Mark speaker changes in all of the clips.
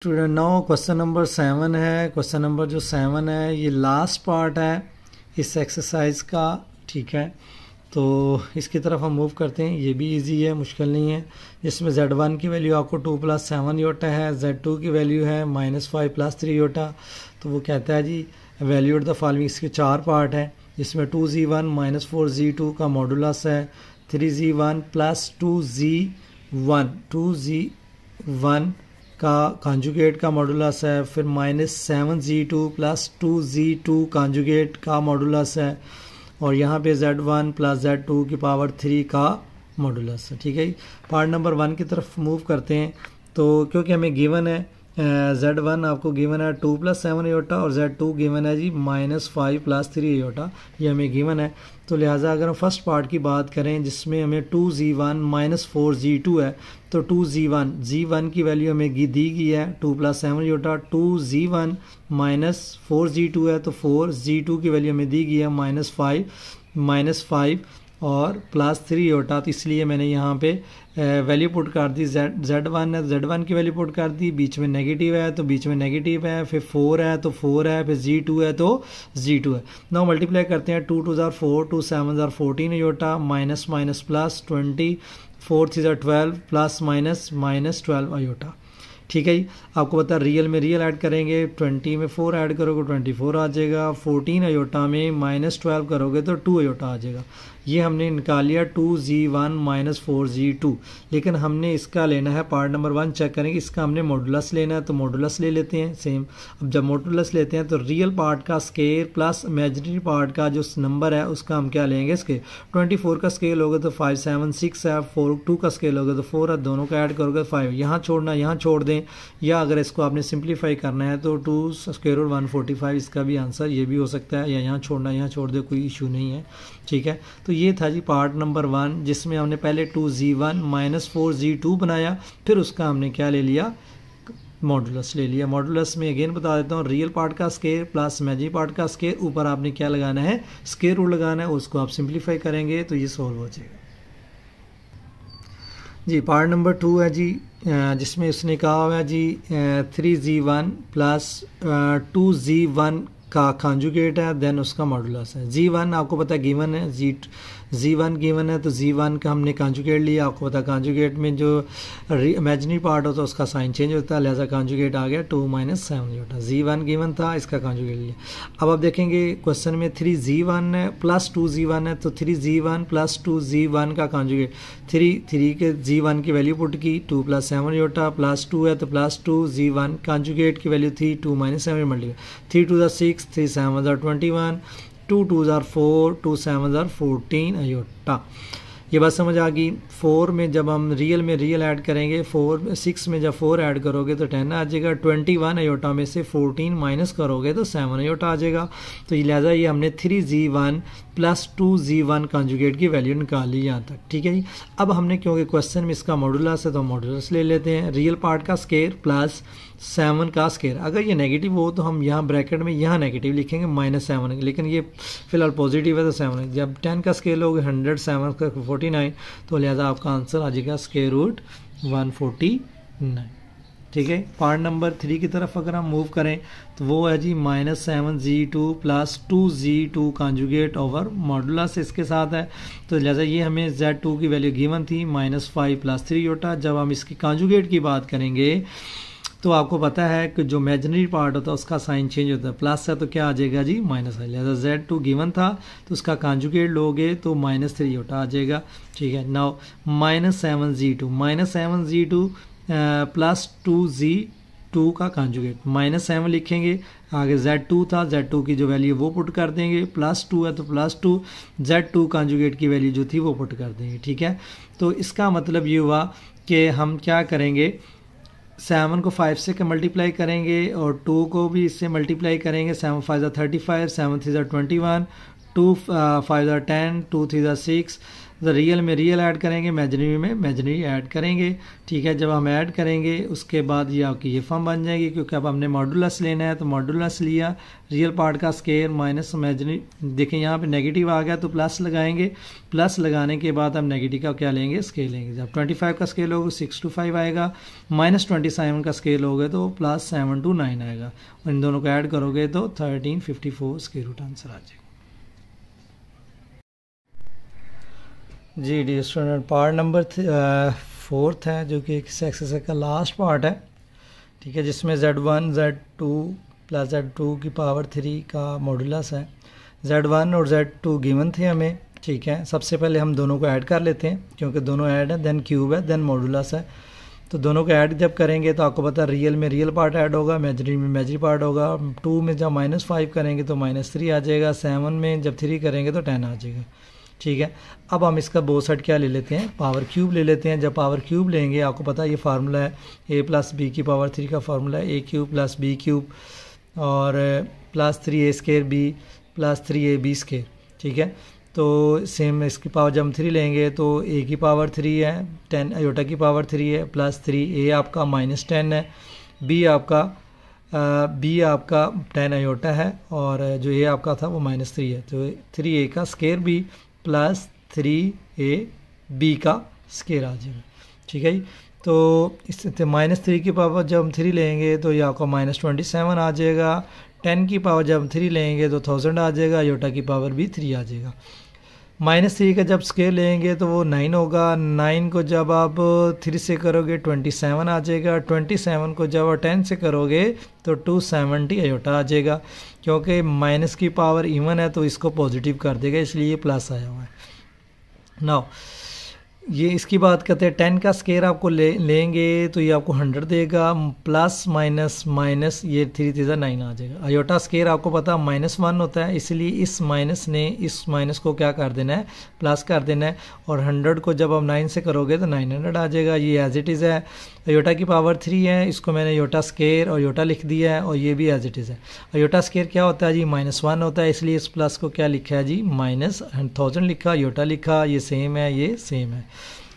Speaker 1: Student now question number 7 है। Question number जो 7 है ये लास्ट पार्ट है इस एक्सरसाइज का। ठीक है, तो इसकी तरफ हम मूव करते हैं। ये भी इजी है, मुश्किल नहीं है। जिसमें Z1 की वैल्यू आपको 2 + 7 योटा है, Z2 की वैल्यू है -5 + 3 योटा। तो वो कहता है जी वैल्यूएट द फॉलोइंग। इसके 4 पार्ट है जिसमें 2Z1 -4Z2 का मॉडुलस है 3Z1 + 2Z1 का कॉन्जुगेट का मॉडुलस है, फिर -7Z2 + 2Z2 कॉन्जुगेट का मॉडुलस है, और यहाँ पे Z1 + Z2 की पावर 3 का मॉडुलस है। ठीक है, पार्ट नंबर 1 की तरफ मूव करते हैं। तो क्योंकि हमें गिवन है Z1 आपको गिवन है 2 + 7 योटा और Z2 गिवन है जी -5 + 3 योटा, ये हमें गिवन है। तो लिहाजा अगर हम फर्स्ट पार्ट की बात करें जिसमें हमें 2Z1 -4Z2 है, तो 2Z1 की वैल्यू हमें दी गई है 2 + 7 योटा। 2Z1 -4Z2 है तो 4Z2 की वैल्यू हमें दी गई है -5 और +3 योटा। तो इसलिए मैंने यहाँ पे वैल्यू पुट कर दी। Z1 है तो Z1 की वैल्यू पुट कर दी, बीच में नेगेटिव है तो बीच में नेगेटिव है, फिर 4 है तो 4 है, फिर Z2 है तो Z2 है। नाउ मल्टीप्लाई करते हैं। 2 × 2 = 4, 2 × 7 = 14 iota, minus plus 20, 4 × 3 = 12 plus -12 iota. ठीक है जी, आपको पता है रियल में रियल ऐड करेंगे, 20 में 4 ऐड करोगे 24 आ जाएगा, 14 अयोटा में -12 करोगे तो 2 अयोटा आ जाएगा। ये हमने निकाल लिया 2Z1 -4Z2। लेकिन हमने इसका लेना है पार्ट नंबर 1 चेक करेंगे, इसका हमने मॉडुलस लेना है तो मॉडुलस ले लेते हैं सेम। अब जब मॉडुलस लेते हैं तो रियल पार्ट का स्केयर प्लस इमेजिनरी पार्ट का जो नंबर है उसका हम क्या लेंगे स्केयर। 24 का स्केल होगा तो 5 7 6 है, 2 का स्केल होगा तो 4 है, दोनों का ऐड करोगे 5। यहाँ छोड़ना यहाँ छोड़ दें, या अगर इसको आपने सिंप्लीफाई करना है तो 2√145 इसका भी आंसर ये भी हो सकता है, या यहाँ छोड़ना यहाँ छोड़ दे, कोई इशू नहीं है। ठीक है, तो ये था जी पार्ट नंबर 1 जिसमें हमने पहले 2Z1 -4Z2 बनाया, फिर उसका हमने क्या ले लिया मॉडुलस ले लिया। मॉडुलस में अगेन बता देता हूँ, रियल पार्ट का स्केयर प्लस इमेजिनरी पार्ट का स्केयर, ऊपर आपने क्या लगाना है स्केयर रूट लगाना है, उसको आप सिंप्लीफाई करेंगे तो ये सॉल्व हो जाएगा जी। पार्ट नंबर 2 है जी जिसमें उसने कहा हुआ है जी 3Z1 + 2Z1 का कॉन्जुगेट है, देन उसका मॉडुलस है। Z1 आपको पता है गिवन है, Z1 गिवन है तो Z1 का हमने कॉन्जुगेट लिया। आपको पता है कॉन्जुगेट में जो इमेजिनरी पार्ट होता है उसका साइन चेंज होता है, लिहाजा कॉन्जुगेट आ गया 2 - 7 योटा। Z1 गिवन था, इसका कॉन्जुगेट लिया। अब आप देखेंगे क्वेश्चन में 3Z1 है + 2Z1 है, तो 3Z1 + 2Z1 का कॉन्जुगेट 3 के Z1 की वैल्यू पुट की 2 + 7 योटा, +2 है तो +2Z1 कॉन्जुगेट की वैल्यू थी 2 - 7 मल्टीप्लाई 3 × 2 = 6, 3 × 7 = 21, 2 × 2 = 4, 2 × 7 = 14 अयोटा। ये बात समझ आ गई। 4 में जब हम रियल में रियल ऐड करेंगे, 6 में जब 4 ऐड करोगे तो 10 आ जाएगा। 21 अयोटा में से 14 माइनस करोगे तो 7 अयोटा आ जाएगा। तो लिहाजा ये हमने 3Z1 + 2Z1 कॉन्जुगेट की वैल्यू निकाल ली यहाँ तक। ठीक है जी, अब हमने क्योंकि क्वेश्चन में इसका मॉडुलस है तो मॉडुलस ले लेते हैं। रियल पार्ट का स्केयर प्लस 7 का स्केयर, अगर ये नेगेटिव हो तो हम यहाँ ब्रैकेट में यहाँ नेगेटिव लिखेंगे -7, लेकिन ये फिलहाल पॉजिटिव है तो 7 है। जब 10 का स्केल होगा 100, 7 का 49, तो लिहाजा आपका आंसर आ जाएगा √149। ठीक है, पार्ट नंबर 3 की तरफ अगर हम मूव करें तो वो है जी -7Z2 + 2Z2 conjugate over modulus इसके साथ है। तो लिहाजा ये हमें Z2 की वैल्यू गिवन थी -5 + 3 योटा। जब हम इसकी कॉन्जुगेट की बात करेंगे तो आपको पता है कि जो इमेजिनरी पार्ट होता है उसका साइन चेंज होता है, प्लस है तो क्या आ जाएगा जी माइनस है। लिहाजा Z2 गिवन था तो उसका कॉन्जुगेट लोगे तो -3 योटा आ जाएगा। ठीक है, नाउ -7Z2 + 2Z2 का कॉन्जुगेट, -7 लिखेंगे, आगे Z2 था, Z2 की जो वैल्यू वो पुट कर देंगे, +2 है तो +2, Z2 कॉन्जुगेट की वैल्यू जो थी वो पुट कर देंगे। ठीक है, तो इसका मतलब ये हुआ कि हम क्या करेंगे, 7 को 5 से मल्टीप्लाई करेंगे और 2 को भी इससे मल्टीप्लाई करेंगे। 7 × 5 = 35, 7 × 3 = 21, 2 × 5 = 10, 2 × 3 = 6, तो रियल में रियल ऐड करेंगे, इमेजिनरी में इमेजिनरी ऐड करेंगे। ठीक है, जब हम ऐड करेंगे उसके बाद ये आपकी ये फॉर्म बन जाएगी, क्योंकि अब हमने मॉडुलस लेना है तो मॉडुलस लिया, रियल पार्ट का स्केयर माइनस इमेजिनरी। देखें यहाँ पे नेगेटिव आ गया तो प्लस लगाएंगे, प्लस लगाने के बाद हम नेगेटिव का क्या लेंगे, स्केल लेंगे। जब 25 का स्केल होगा 6 to 5 आएगा, -27 का स्केल होगा तो +7 to 9 आएगा, और इन दोनों को ऐड करोगे तो 1354 स्क्वायर रूट आंसर आ जाएगा। G dear student, part number 4 है जो कि इस एक्सरसाइज का लास्ट पार्ट है। ठीक है, जिसमें Z1 Z2 प्लस Z2 की पावर 3 का मॉडुलस है। Z1 और Z2 गिवन थे हमें। ठीक है, सबसे पहले हम दोनों को ऐड कर लेते हैं, क्योंकि दोनों ऐड है, देन क्यूब है, देन मॉडुलस है। तो दोनों को ऐड जब करेंगे तो आपको पता है रियल में रियल पार्ट ऐड होगा, इमेजिनरी में इमेजिनरी पार्ट होगा। 2 में जब -5 करेंगे तो -3 आ जाएगा, 7 में जब 3 करेंगे तो 10 आ जाएगा। ठीक है, अब हम इसका बोथ साइड क्या ले लेते हैं, पावर क्यूब ले लेते हैं। जब पावर क्यूब लेंगे आपको पता है ये फार्मूला है, a + b की पावर 3 का फार्मूला है, a³ + b³ और +3a² b + 3ab²। ठीक है, तो सेम इसकी पावर जब हम 3 लेंगे तो a की पावर 3 है, 10 आयोटा की पावर 3 है, +3a आपका -10 है, b आपका 10 आयोटा है, और जो a आपका था वो -3 है, तो 3a का स्केयर b +3ab का स्केयर आ जाएगा। ठीक है जी, तो इस -3 की पावर जब हम 3 लेंगे तो ये आपका -27 आ जाएगा। 10 की पावर जब हम 3 लेंगे तो 1000 आ जाएगा, योटा की पावर भी 3 आ जाएगा। -3 का जब स्केयर लेंगे तो वो 9 होगा, 9 को जब आप 3 से करोगे 27 आ जाएगा, 27 को जब आप 10 से करोगे तो 270 आयोटा आ जाएगा। क्योंकि माइनस की पावर इवन है तो इसको पॉजिटिव कर देगा, इसलिए ये प्लस आया हुआ है। नाउ ये इसकी बात करते हैं, 10 का स्केयर आपको लेंगे तो ये आपको 100 देगा, प्लस माइनस माइनस ये 3 3 9 आ जाएगा। आयोटा स्केयर आपको पता -1 होता है, इसलिए इस माइनस ने इस माइनस को क्या कर देना है, प्लस कर देना है, और 100 को जब आप 9 से करोगे तो 900 आ जाएगा। ये एज इट इज़ है, आयोटा की पावर 3 है, इसको मैंने आयोटा स्केयर और आयोटा लिख दिया है, और ये भी एज इट इज़ है। आयोटा स्केयर क्या होता है जी, -1 होता है, इसलिए इस प्लस को क्या लिखा है जी, -1000 लिखा, आयोटा लिखा, ये सेम है, ये सेम है।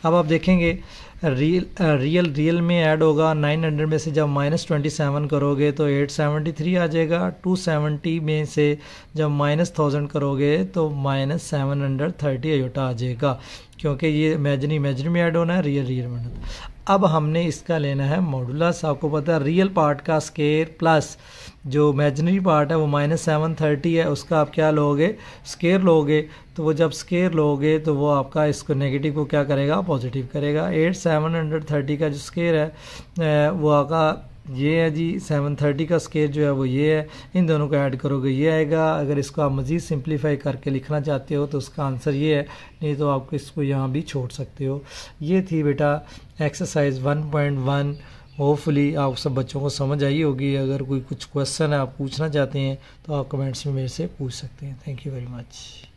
Speaker 1: अब आप देखेंगे रियल में ऐड होगा, 900 में से जब -27 करोगे तो 873 आ जाएगा, 270 में से जब -1000 करोगे तो -730 आयोटा आ जाएगा, क्योंकि ये इमेजिनरी में ऐड होना है, रियल में। अब हमने इसका लेना है मॉडुलस। आपको पता है रियल पार्ट का स्केयर प्लस जो इमेजिनरी पार्ट है वो -730 है, उसका आप क्या लोगे, स्केयर लोगे। तो वो जब स्केयर लोगे तो वो आपका इसको नेगेटिव को क्या करेगा, पॉजिटिव करेगा। 8730 का जो स्केयर है वो आपका ये है जी, 730 का स्केयर जो है वो ये है, इन दोनों को ऐड करोगे ये आएगा। अगर इसको आप मज़ीद सिंप्लीफाई करके लिखना चाहते हो तो उसका आंसर ये है, नहीं तो आप इसको यहाँ भी छोड़ सकते हो। ये थी बेटा एक्सरसाइज 1.1। होपफुली आप सब बच्चों को समझ आई होगी। अगर कोई कुछ क्वेश्चन है आप पूछना चाहते हैं तो आप कमेंट्स में मेरे से पूछ सकते हैं। Thank you very much.